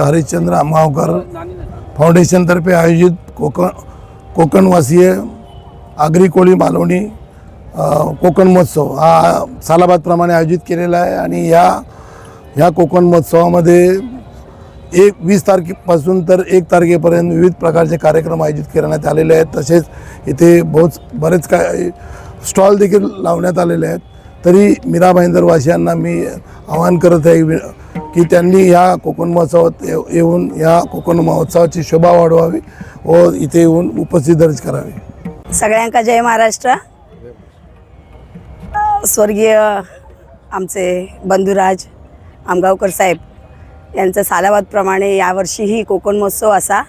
हरिश्चंद्र आंबगावकर फाउंडेशनतर्फे आयोजित कोकणवासीय आगरी कोळी मालवणी कोकण महोत्सव हा सालाबादप्रमाणे आयोजित केलेला आहे। आणि ह्या कोकण महोत्सवामध्ये 20 तारखेपासून तर 1 तारखेपर्यंत विविध प्रकारचे कार्यक्रम आयोजित करण्यात आलेले आहेत। तसेच इथे बरेच काय स्टॉल देखील लावण्यात आलेले आहेत। तरी मीरा भाईंदरवासियांना मी आवाहन करत आहे की त्यांनी या कोकण महोत्सवात येऊन या कोकण महोत्सवाची शोभा वाढवावी व इथे येऊन उपस्थित दर्ज करावी। सगळ्यांका जय महाराष्ट्र। स्वर्गीय आमचे बंधुराज आंबगावकर साहेब यांचं सालाबादप्रमाणे यावर्षीही कोकण महोत्सव असा।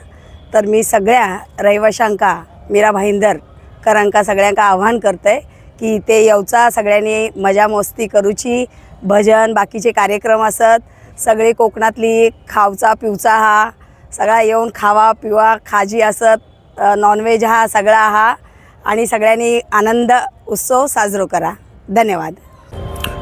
तर मी सगळ्या रहिवाशांका मीरा भाईंदरकरांका सगळ्यांका आव्हान करते की इथे येवचा, सगळ्यांनी मजा मस्ती करूची, भजन बाकीचे कार्यक्रम असत। सगळे कोकणातली खावचा पिवचा हा सगळा येऊन खावा पिवा खाजी असत, नॉनव्हेज हा सगळा हा आणि सगळ्यांनी आनंद उत्सव साजरा करा। धन्यवाद।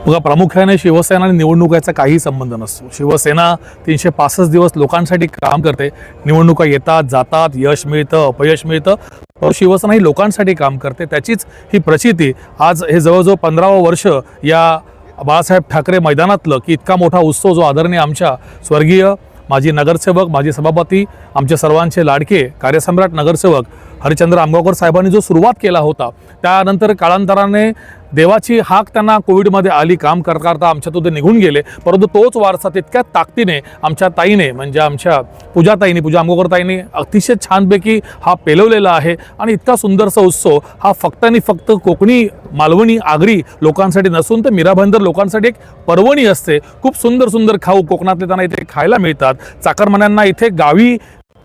बघा, प्रामुख्याने शिवसेना आणि निवडणुकाचा काही संबंध नसतो। शिवसेना 365 दिवस लोकांसाठी काम करते। निवडणुका येतात जातात, यश मिळतं अपयश मिळतं, पण शिवसेना ही लोकांसाठी काम करते। त्याचीच ही प्रचिती आज हे जवळजवळ 15वं वर्ष या बाळासाहेब ठाकरे मैदानातलं की इतका मोठा उत्सव जो आदरणीय आमच्या स्वर्गीय माजी नगरसेवक, माजी सभापती, आमचे सर्वांचे लाडके कार्यसम्राट नगरसेवक हरिश्चंद्र आंबगावकर साहेबांनी जो सुरुवात केला होता, त्यानंतर कालांतराने देवाची हाक त्यांना कोविडमध्ये आली, काम करता आमच्यातून ते निघून गेले। परंतु तोच वारसा तितक्या ताकदीने आमच्या ताईने म्हणजे आमच्या पूजा आंबगावकर ताईने अतिशय छानपैकी हा पेलवलेला आहे। आणि इतका सुंदरसा उत्सव हा फक्त आणि फक्त कोकणी मालवणी आगरी लोकांसाठी नसून तर मीरा भाईंदर लोकांसाठी एक पर्वणी असते। खूप सुंदर सुंदर खाऊ कोकणातले त्यांना इथे खायला मिळतात। चाकरमान्यांना इथे गावी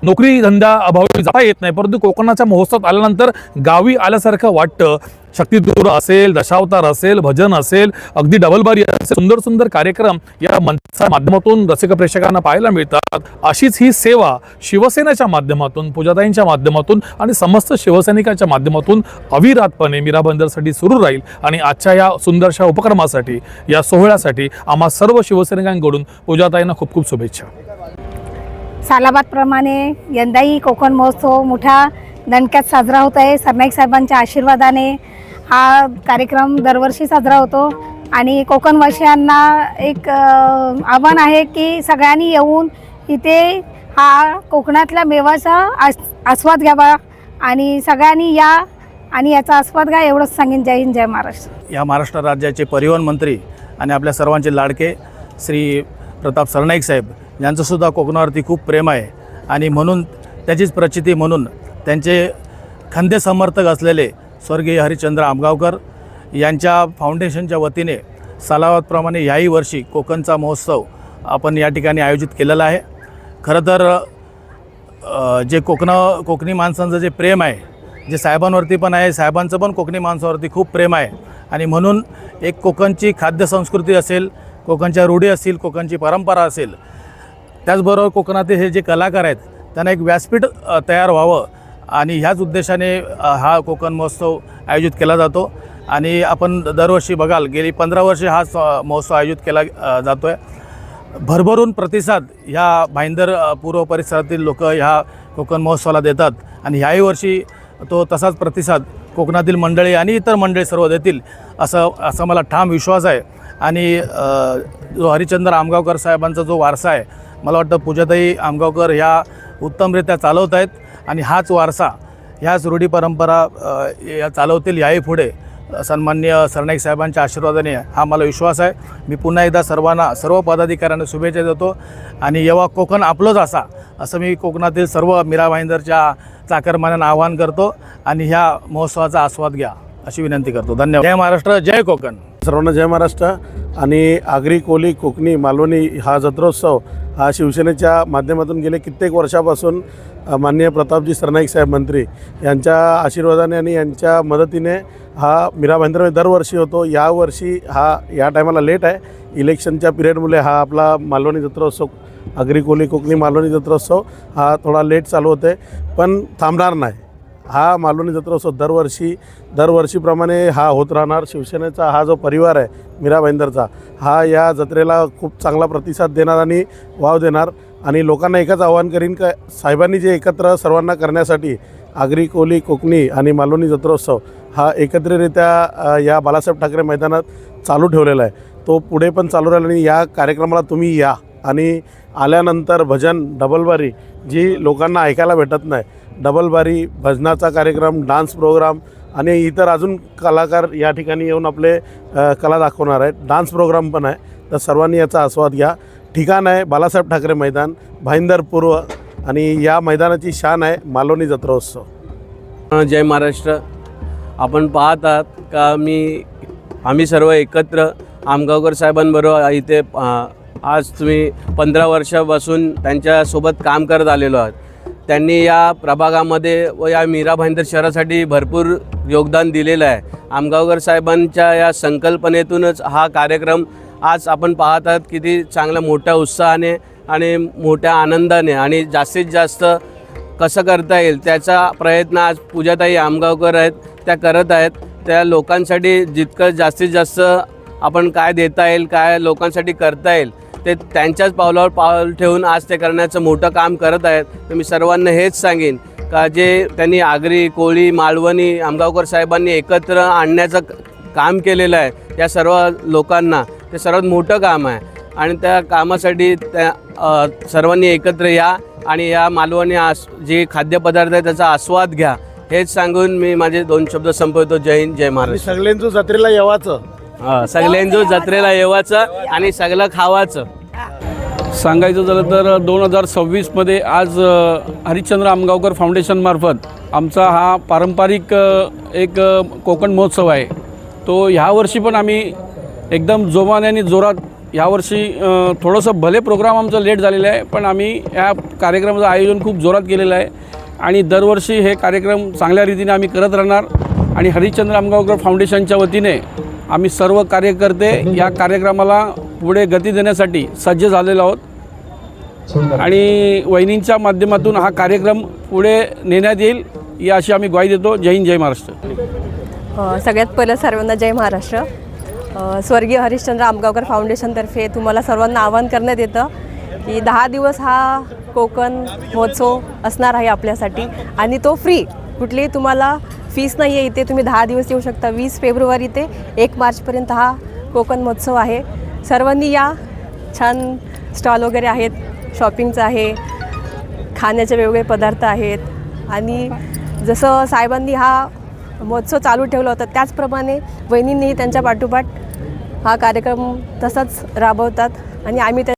नोकरी धंदा अभावी जाता येत नाही, परंतु कोकणाच्या महोत्सवात आल्यानंतर गावी आल्यासारखं वाटतं। शक्तितूर असेल, दशावतार असेल, भजन असेल, अगदी डबलबारी असेल, सुंदर सुंदर कार्यक्रम या मंचाच्या माध्यमातून रसिक प्रेक्षकांना पाहायला मिळतात। अशीच ही सेवा शिवसेनेच्या माध्यमातून, पूजाताईंच्या माध्यमातून आणि समस्त शिवसैनिकांच्या माध्यमातून अविरतपणे मीरा भाईंदरसाठी सुरू राहील। आणि आजच्या या सुंदरशा उपक्रमासाठी, या सोहळ्यासाठी आम्हा सर्व शिवसैनिकांकडून पूजाताईंना खूप खूप शुभेच्छा। सालाबादप्रमाणे यंदाही कोकण महोत्सव मोठ्या दणक्यात साजरा होत आहे। सरनाईक साहेबांच्या आशीर्वादाने हा कार्यक्रम दरवर्षी साजरा होतो। आणि कोकणवासियांना एक आव्हान आहे की सगळ्यांनी येऊन इथे हा कोकणातल्या मेवाचा आस्वाद घ्यावा आणि सगळ्यांनी या आणि याचा आस्वाद घ्या, एवढंच सांगेन। जय हिंद, जय महाराष्ट्र। या महाराष्ट्र राज्याचे परिवहन मंत्री आणि आपल्या सर्वांचे लाडके श्री प्रताप सरनाईक साहेब यांचंसुद्धा कोकणावरती खूप प्रेम आहे। आणि म्हणून त्याचीच प्रचिती म्हणून त्यांचे खंदे समर्थक असलेले स्वर्गीय हरिश्चंद्र आंबगावकर यांच्या फाउंडेशनच्या वतीने सालाबादप्रमाणे याही वर्षी कोकणचा महोत्सव आपण या ठिकाणी आयोजित केलेला आहे। खरं तर जे कोकणी माणसांचं जे प्रेम आहे, जे साहेबांवरती पण आहे, साहेबांचं पण कोकणी माणसावरती खूप प्रेम आहे। आणि म्हणून एक कोकणची खाद्यसंस्कृती असेल, कोकणच्या रूढी असतील, कोकणची परंपरा असेल, त्याचबरोबर कोकणातील हे जे कलाकार आहेत त्यांना एक व्यासपीठ तयार व्हावं आणि ह्याच उद्देशाने हा कोकण महोत्सव आयोजित केला जातो। आणि आपण दरवर्षी बघाल गेली 15 वर्षे हा महोत्सव आयोजित केला जातो आहे। भरभरून प्रतिसाद ह्या भाईंदर पूर्व परिसरातील लोक ह्या कोकण महोत्सवाला देतात आणि ह्याही वर्षी तो तसाच प्रतिसाद कोकणातील मंडळी आणि इतर मंडळी सर्व देतील असं मला ठाम विश्वास आहे। आणि जो हरिश्चंद्र आंबगावकर साहेबांचा जो वारसा आहे, मला वाटतं पूजाताई आंबगावकर ह्या उत्तमरित्या चालवत आहेत आणि हाच वारसा, ह्याच रूढी परंपरा या चालवतील याही पुढे सन्माननीय सरनाईक साहेबांच्या आशीर्वादाने, हा मला विश्वास आहे। मी पुन्हा एकदा सर्व पदाधिकाऱ्यांना शुभेच्छा देतो आणि येवा कोकण आपलंच असा असं मी कोकणातील सर्व मीरा भाईंदरच्या चाकरमान्यांना आवाहन करतो आणि ह्या महोत्सवाचा आस्वाद घ्या अशी विनंती करतो। धन्यवाद। जय महाराष्ट्र, जय कोकण। सर्वांना जय महाराष्ट्र। आणि आगरी कोळी कोकणी मालवणी हा जत्रोत्सव हा शिवसेनेच्या माध्यमातून गेले कित्येक वर्षापासून माननीय प्रतापजी सरनाईक साहेब मंत्री यांच्या आशीर्वादाने आणि यांच्या मदतीने हा मीरा भाईंदरमध्ये दरवर्षी होतो। यावर्षी हा या टायमाला लेट आहे, इलेक्शनच्या पिरियडमुळे हा आपला मालवणी जत्रोत्सव, आगरी कोळी कोकणी मालवणी जत्रोत्सव हा थोडा लेट चालू होते, पण थांबणार नाही। हा मालवणी जत्रोत्सव दरवर्षीप्रमाणे हा होत राहणार। शिवसेनेचा हा जो परिवार आहे मीरा भाईंदरचा, हा या जत्रेला खूप चांगला प्रतिसाद देणार आणि वाव देणार। आणि लोकांना एकच आवाहन करीन का साहेबांनी जे एकत्र सर्वांना करण्यासाठी आगरी कोली कोकणी आणि मालवणी जत्रोत्सव हा एकत्रितरित्या या बाळासाहेब ठाकरे मैदानात चालू ठेवलेला आहे, तो पुढे पण चालू राहिला. आणि या कार्यक्रमाला तुम्ही या आणि आल्यानंतर भजन डबलबारी जी लोकांना ऐकायला भेटत नाही, डबलबारी भजनाचा कार्यक्रम, डान्स प्रोग्राम आणि इतर अजून कलाकार या ठिकाणी येऊन आपले कला दाखवणार आहेत. डान्स प्रोग्राम पण आहे, तर सर्वांनी याचा आस्वाद घ्या. ठिकाण आहे बाळासाहेब ठाकरे मैदान, भाईंदर पूर्व, आणि या मैदानाची शान आहे मालवणी जत्रोत्सव. जय महाराष्ट्र. आपण पाहत आहात का आम्ही सर्व एकत्र आमगावकर साहेबांबरोबर इथे आज तुम्ही 15 वर्षापासून त्यांच्यासोबत काम करत आलेलो आहात. त्यांनी या प्रभागामध्ये व या मीरा भाईंदर शहरासाठी भरपूर योगदान दिलेलं आहे. आमगावकर साहेबांच्या या संकल्पनेतूनच हा कार्यक्रम आज आपण पाहत आहात किती चांगल्या मोठ्या उत्साहाने आणि मोठ्या आनंदाने आणि जास्तीत जास्त कसं करता येईल त्याचा प्रयत्न आज पूजाताई आमगावकर आहेत त्या करत आहेत. त्या लोकांसाठी जितकं जास्तीत जास्त आपण काय देता येईल, काय लोकांसाठी करता येईल ते त्यांच्याच पावलावर पाऊल ठेवून आज ते करण्याचं मोठं काम करत आहेत. तर मी सर्वांना हेच सांगेन का जे त्यांनी आगरी कोळी मालवणी आमगावकर साहेबांनी एकत्र आणण्याचं काम केलेलं आहे या सर्व लोकांना, ते सर्वात मोठं काम आहे. आणि त्या कामासाठी त्या सर्वांनी एकत्र या आणि या मालवणी जे खाद्यपदार्थ आहे त्याचा आस्वाद घ्या, हेच सांगून मी माझे 2 शब्द संपवतो. जय हिंद, जय महाराष्ट्र. सगळ्यांचं जत्रेला येवाचं, सगळ्यांचं जत्रेला येवाचं आणि सगळं खावाचं. सांगायचं झालं तर 2026मध्ये आज हरिश्चंद्र आमगावकर फाउंडेशनमार्फत आमचा हा पारंपरिक एक कोकण महोत्सव आहे. तो ह्यावर्षी पण आम्ही एकदम जोमाने आणि जोरात, ह्यावर्षी थोडंसं भले प्रोग्राम आमचं लेट झालेलं आहे पण आम्ही या कार्यक्रमाचं आयोजन खूप जोरात केलेलं आहे आणि दरवर्षी हे कार्यक्रम चांगल्या रीतीने आम्ही करत राहणार. आणि हरिश्चंद्र आमगावकर फाउंडेशनच्या वतीने आम्ही सर्व कार्यकर्ते या कार्यक्रमाला पुढे गती देण्यासाठी सज्ज झालेलो आहोत आणि वहिनींच्या माध्यमातून हा कार्यक्रम पुढे नेण्यात येईल ही अशी आम्ही ग्वाही देतो. जय हिंद, जय महाराष्ट्र. सगळ्यात पहिलं सर्वांना जय महाराष्ट्र. स्वर्गीय हरिश्चंद्र आमगावकर फाउंडेशनतर्फे तुम्हाला सर्वांना आवाहन करण्यात येतं की 10 दिवस हा कोकण महोत्सव असणार आहे आपल्यासाठी आणि तो फ्री, कुठलीही तुम्हाला फीस नाही आहे. इथे तुम्ही 10 दिवस येऊ शकता. 20 फेब्रुवारी ते 1 मार्चपर्यंत हा कोकण महोत्सव आहे. सर्वांनी या. छान स्टॉल वगैरे आहेत, शॉपिंगचं आहे, खाण्याचे वेगवेगळे पदार्थ आहेत आणि जसं साहेबांनी हा महोत्सव चालू ठेवला होता त्याचप्रमाणे वहिनींनीही त्यांच्या पाठोपाठ हा कार्यक्रम तसाच राबवतात आणि आम्ही